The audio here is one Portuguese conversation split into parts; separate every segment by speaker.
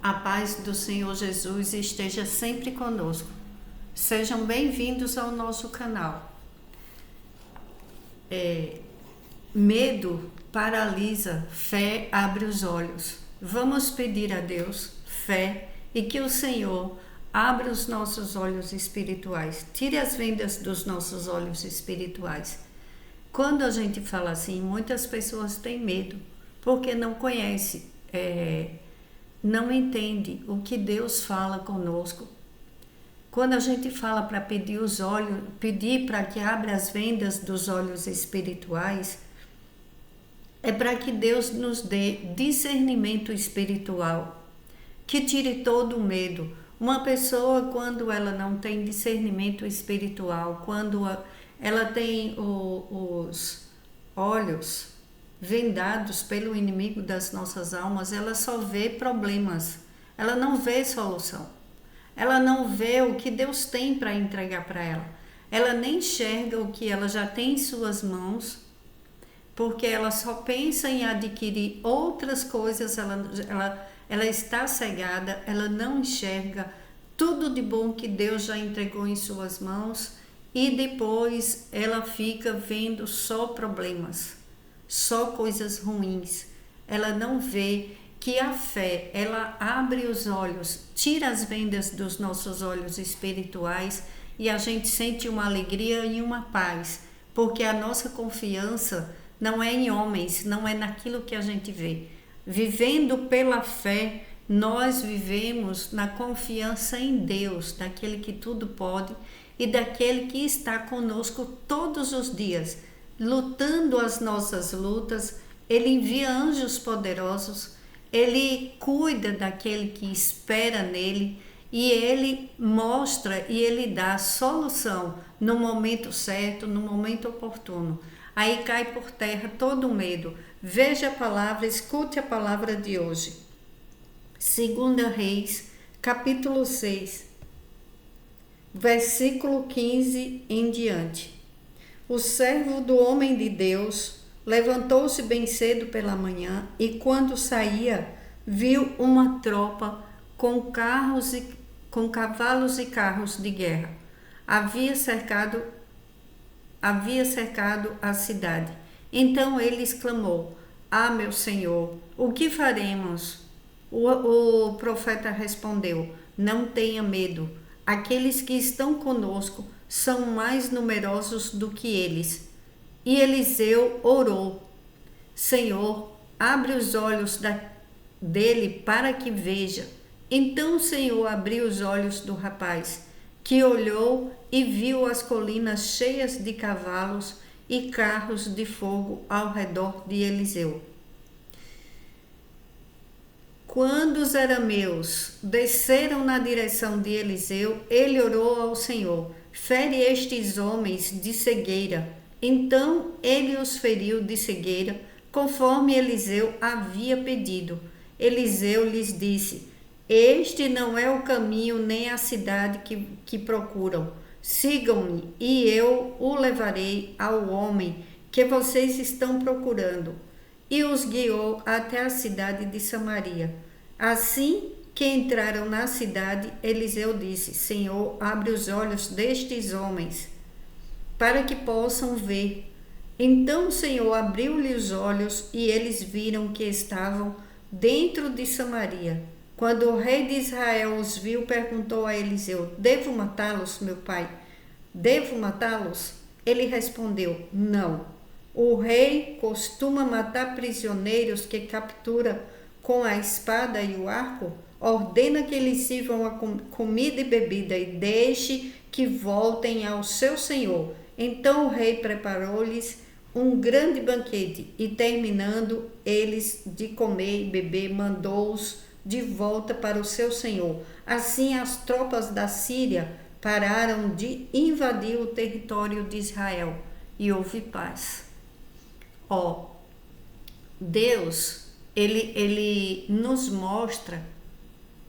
Speaker 1: A paz do Senhor Jesus esteja sempre conosco. Sejam bem-vindos ao nosso canal. Medo paralisa, fé abre os olhos. Vamos pedir a Deus fé e que o Senhor abra os nossos olhos espirituais, tire as vendas dos nossos olhos espirituais. Quando a gente fala assim, muitas pessoas têm medo, porque não conhece, não entende o que Deus fala conosco. Quando a gente fala para pedir para que abra as vendas dos olhos espirituais, é para que Deus nos dê discernimento espiritual, que tire todo o medo. Uma pessoa, quando ela não tem discernimento espiritual, quando ela tem os olhos vendados pelo inimigo das nossas almas, ela só vê problemas, ela não vê solução, ela não vê o que Deus tem para entregar para ela, ela nem enxerga o que ela já tem em suas mãos, porque ela só pensa em adquirir outras coisas, ela está cegada, ela não enxerga tudo de bom que Deus já entregou em suas mãos, e depois ela fica vendo só problemas, só coisas ruins. Ela não vê que a fé, ela abre os olhos, tira as vendas dos nossos olhos espirituais e a gente sente uma alegria e uma paz, porque a nossa confiança não é em homens, não é naquilo que a gente vê. Vivendo pela fé, nós vivemos na confiança em Deus, daquele que tudo pode e daquele que está conosco todos os dias, lutando as nossas lutas. Ele envia anjos poderosos, ele cuida daquele que espera nele e ele mostra e ele dá solução no momento certo, no momento oportuno. Aí cai por terra todo o medo. Veja a palavra, escute a palavra de hoje. 2 Reis, capítulo 6, versículo 15 em diante. O servo do homem de Deus levantou-se bem cedo pela manhã e, quando saía, viu uma tropa com cavalos e carros de guerra. Havia cercado a cidade. Então ele exclamou: "Ah, meu senhor, o que faremos?" O profeta respondeu: "Não tenha medo. Aqueles que estão conosco são mais numerosos do que eles." E Eliseu orou: "Senhor, abre os olhos dele para que veja." Então o Senhor abriu os olhos do rapaz, que olhou e viu as colinas cheias de cavalos e carros de fogo ao redor de Eliseu. Quando os arameus desceram na direção de Eliseu, ele orou ao Senhor: "Fere estes homens de cegueira." Então ele os feriu de cegueira, conforme Eliseu havia pedido. Eliseu lhes disse: "Este não é o caminho nem a cidade que procuram. Sigam-me e eu o levarei ao homem que vocês estão procurando." E os guiou até a cidade de Samaria. Assim que entraram na cidade, Eliseu disse: "Senhor, abre os olhos destes homens, para que possam ver." Então o Senhor abriu-lhe os olhos e eles viram que estavam dentro de Samaria. Quando o rei de Israel os viu, perguntou a Eliseu: "Devo matá-los, meu pai? Devo matá-los?" Ele respondeu: "Não. O rei costuma matar prisioneiros que captura com a espada e o arco. Ordena que eles sirvam a comida e bebida e deixe que voltem ao seu senhor." Então o rei preparou-lhes um grande banquete e, terminando eles de comer e beber, mandou-os de volta para o seu senhor. Assim as tropas da Síria pararam de invadir o território de Israel e houve paz. Deus, ele nos mostra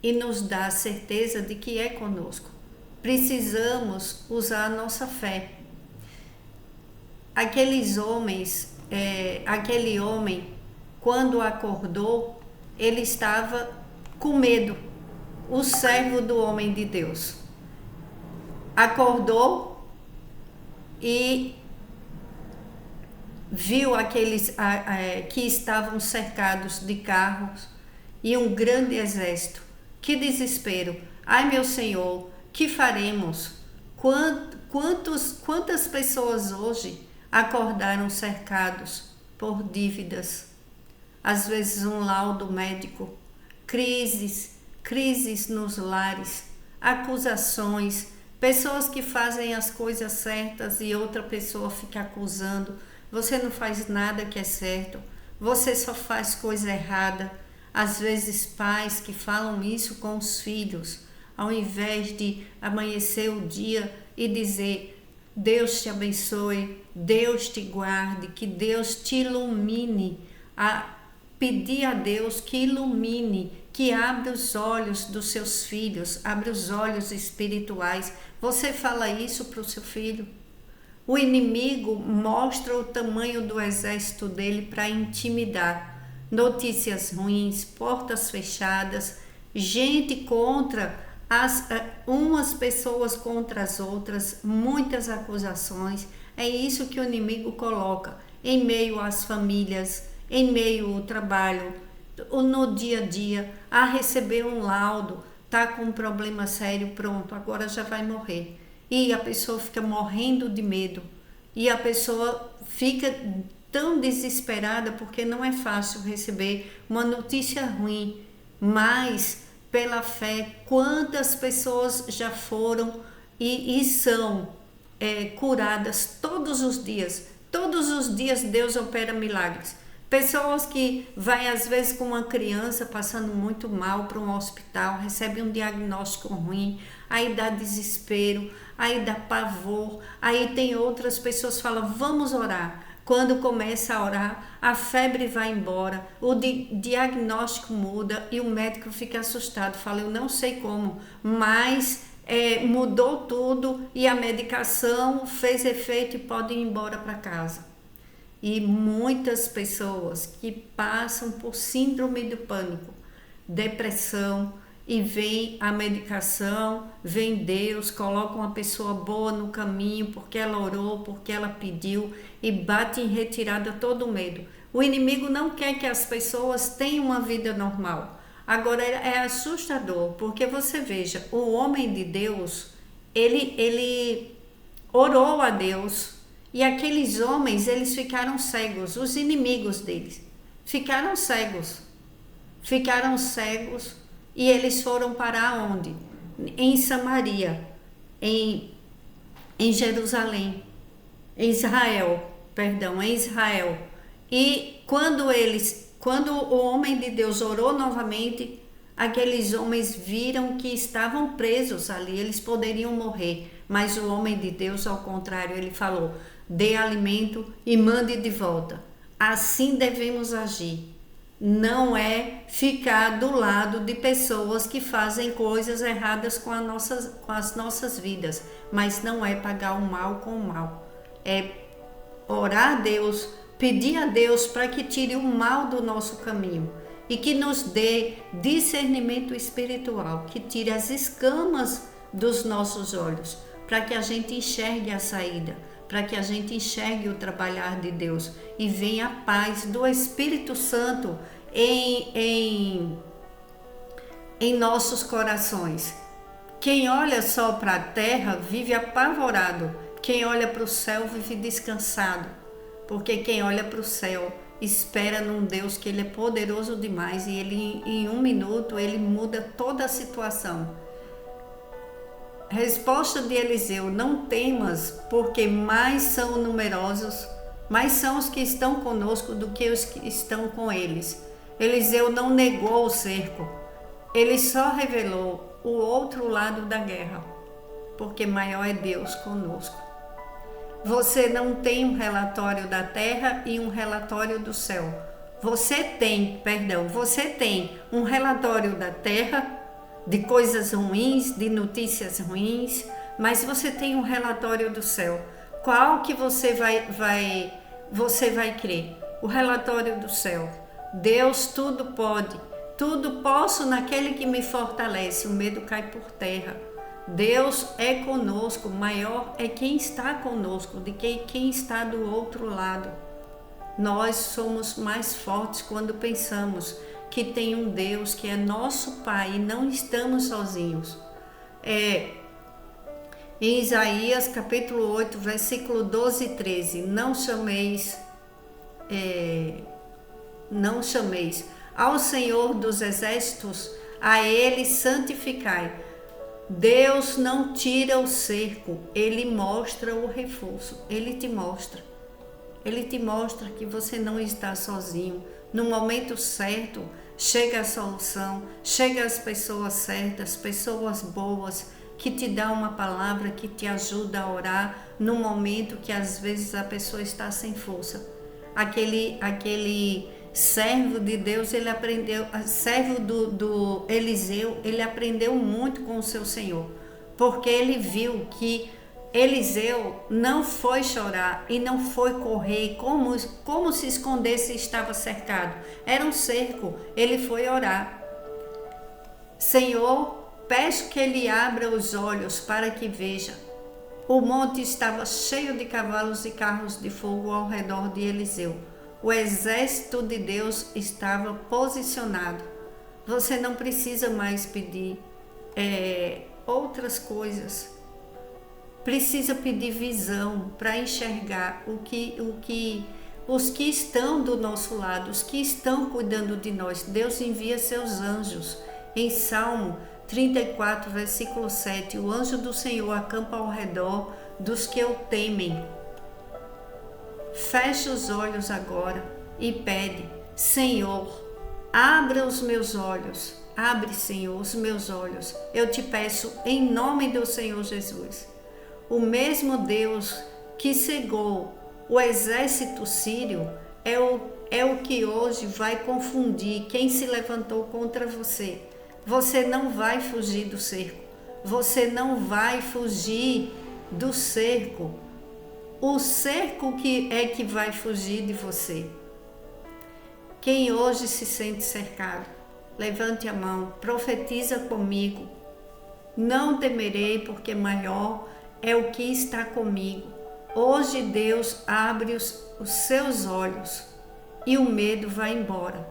Speaker 1: e nos dá a certeza de que é conosco. Precisamos usar a nossa fé. Aquele homem, quando acordou, ele estava com medo, o servo do homem de Deus acordou e viu aqueles que estavam cercados de carros e um grande exército. Que desespero! Ai, meu Senhor, que faremos? Quantas pessoas hoje acordaram cercados por dívidas? Às vezes um laudo médico, crises nos lares, acusações, pessoas que fazem as coisas certas e outra pessoa fica acusando. Você não faz nada que é certo, você só faz coisa errada. Às vezes pais que falam isso com os filhos, ao invés de amanhecer o dia e dizer: Deus te abençoe, Deus te guarde, que Deus te ilumine, a pedir a Deus que ilumine, que abra os olhos dos seus filhos, abra os olhos espirituais. Você fala isso para o seu filho? O inimigo mostra o tamanho do exército dele para intimidar. Notícias ruins, portas fechadas, gente contra umas pessoas contra as outras, muitas acusações. É isso que o inimigo coloca em meio às famílias, em meio ao trabalho, no dia a dia, a receber um laudo, tá com um problema sério, pronto, agora já vai morrer. E a pessoa fica morrendo de medo. E a pessoa fica tão desesperada porque não é fácil receber uma notícia ruim. Mas, pela fé, quantas pessoas já foram e são curadas todos os dias. Todos os dias Deus opera milagres. Pessoas que vai às vezes com uma criança passando muito mal para um hospital, recebe um diagnóstico ruim, aí dá desespero, aí dá pavor, aí tem outras pessoas que falam, vamos orar. Quando começa a orar, a febre vai embora, o diagnóstico muda e o médico fica assustado, fala, eu não sei como, mas mudou tudo e a medicação fez efeito e pode ir embora para casa. E muitas pessoas que passam por síndrome do pânico, depressão, e vem a medicação, vem Deus, coloca uma pessoa boa no caminho, porque ela orou, porque ela pediu, e bate em retirada todo o medo. O inimigo não quer que as pessoas tenham uma vida normal. Agora é assustador, porque você veja, o homem de Deus, ele orou a Deus, e aqueles homens, eles ficaram cegos, os inimigos deles, ficaram cegos, e eles foram para onde? Em Samaria, em Jerusalém, em Israel. E quando o homem de Deus orou novamente, aqueles homens viram que estavam presos ali, eles poderiam morrer, mas o homem de Deus, ao contrário, ele falou, dê alimento e mande de volta. Assim devemos agir. Não é ficar do lado de pessoas que fazem coisas erradas com as nossas vidas, mas não é pagar o mal com o mal. É orar a Deus, pedir a Deus para que tire o mal do nosso caminho e que nos dê discernimento espiritual, que tire as escamas dos nossos olhos, para que a gente enxergue a saída, para que a gente enxergue o trabalhar de Deus e venha a paz do Espírito Santo em nossos corações. Quem olha só para a terra vive apavorado, quem olha para o céu vive descansado, porque quem olha para o céu espera num Deus que ele é poderoso demais e ele em um minuto ele muda toda a situação. Resposta de Eliseu: não temas, porque mais são numerosos, mais são os que estão conosco do que os que estão com eles. Eliseu não negou o cerco, ele só revelou o outro lado da guerra, porque maior é Deus conosco. Você não tem um relatório da terra e um relatório do céu. Você tem um relatório da terra, de coisas ruins, de notícias ruins, mas você tem um relatório do céu. Qual que você vai crer? O relatório do céu. Deus tudo pode. Tudo posso naquele que me fortalece. O medo cai por terra. Deus é conosco. Maior é quem está conosco do que quem está do outro lado. Nós somos mais fortes quando pensamos que tem um Deus que é nosso Pai e não estamos sozinhos. Em Isaías capítulo 8, versículo 12 e 13, não chameis ao Senhor dos exércitos, a Ele santificai. Deus não tira o cerco, Ele mostra o reforço, Ele te mostra que você não está sozinho. No momento certo, chega a solução, chega as pessoas certas, pessoas boas, que te dá uma palavra, que te ajuda a orar no momento que às vezes a pessoa está sem força. Aquele servo de Deus, ele aprendeu, servo do Eliseu, ele aprendeu muito com o seu Senhor, porque ele viu que Eliseu não foi chorar e não foi correr como se esconder se estava cercado. Era um cerco, ele foi orar. Senhor, peço que ele abra os olhos para que veja. O monte estava cheio de cavalos e carros de fogo ao redor de Eliseu. O exército de Deus estava posicionado. Você não precisa mais pedir outras coisas. Precisa pedir visão para enxergar os que estão do nosso lado, os que estão cuidando de nós. Deus envia seus anjos. Em Salmo 34, versículo 7, o anjo do Senhor acampa ao redor dos que o temem. Fecha os olhos agora e pede: Senhor, abra os meus olhos. Abre, Senhor, os meus olhos. Eu te peço em nome do Senhor Jesus. O mesmo Deus que cegou o exército sírio é o que hoje vai confundir quem se levantou contra você. Você não vai fugir do cerco. Você não vai fugir do cerco. O cerco que vai fugir de você. Quem hoje se sente cercado, levante a mão, profetiza comigo. Não temerei, porque maior é o que está comigo. Hoje Deus abre os seus olhos e o medo vai embora.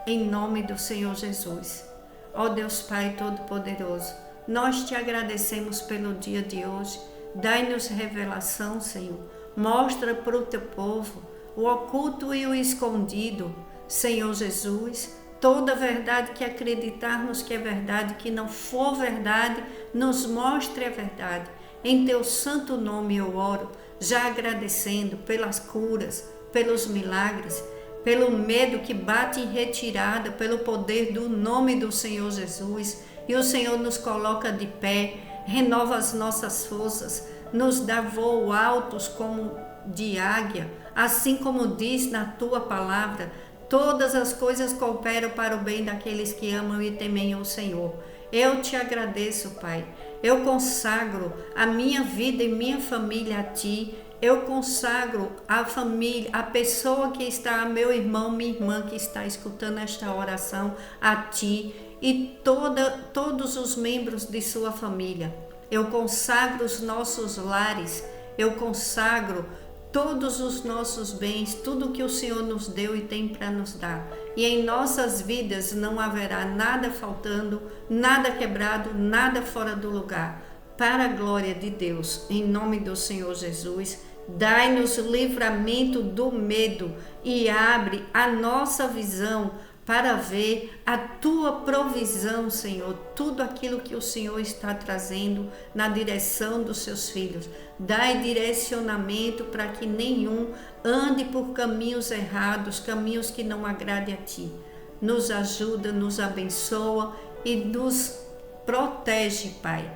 Speaker 1: Em nome do Senhor Jesus. Ó Deus Pai Todo-Poderoso, nós te agradecemos pelo dia de hoje. Dai-nos revelação, Senhor. Mostra para o teu povo o oculto e o escondido. Senhor Jesus, toda verdade que acreditarmos que é verdade, que não for verdade, nos mostre a verdade. Em teu santo nome eu oro, já agradecendo pelas curas, pelos milagres, pelo medo que bate em retirada, pelo poder do nome do Senhor Jesus. E o Senhor nos coloca de pé, renova as nossas forças, nos dá voo altos como de águia, assim como diz na tua palavra, todas as coisas cooperam para o bem daqueles que amam e temem o Senhor. Eu te agradeço, Pai. Eu consagro a minha vida e minha família a Ti. Eu consagro a família, a pessoa que está, meu irmão, minha irmã que está escutando esta oração a Ti e todos os membros de sua família. Eu consagro os nossos lares, eu consagro todos os nossos bens, tudo que o Senhor nos deu e tem para nos dar. E em nossas vidas não haverá nada faltando, nada quebrado, nada fora do lugar. Para a glória de Deus, em nome do Senhor Jesus, dai-nos livramento do medo e abre a nossa visão para ver a tua provisão, Senhor, tudo aquilo que o Senhor está trazendo na direção dos seus filhos. Dai direcionamento para que nenhum ande por caminhos errados, caminhos que não agradem a Ti. Nos ajuda, nos abençoa e nos protege, Pai.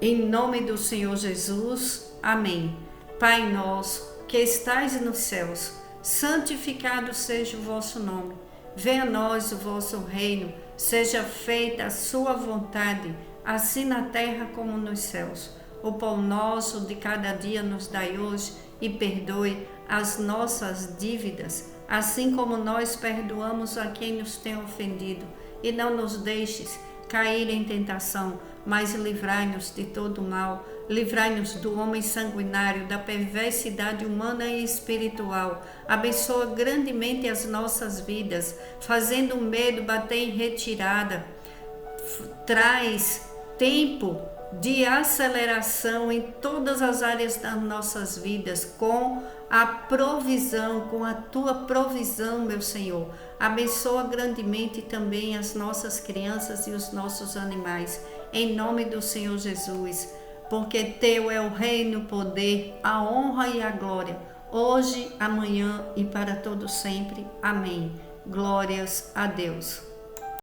Speaker 1: Em nome do Senhor Jesus, amém. Pai nosso, que estais nos céus, santificado seja o vosso nome. Venha a nós o vosso reino, seja feita a sua vontade, assim na terra como nos céus. O pão nosso de cada dia nos dai hoje e perdoe as nossas dívidas, assim como nós perdoamos a quem nos tem ofendido. e não nos deixes cair em tentação, mas livrai-nos de todo mal. Livrai-nos do homem sanguinário, da perversidade humana e espiritual. Abençoa grandemente as nossas vidas, fazendo o medo bater em retirada. Traz tempo de aceleração em todas as áreas das nossas vidas, com a provisão, com a tua provisão, meu Senhor. Abençoa grandemente também as nossas crianças e os nossos animais, em nome do Senhor Jesus, porque teu é o reino, o poder, a honra e a glória, hoje, amanhã e para todo sempre. Amém. Glórias a Deus.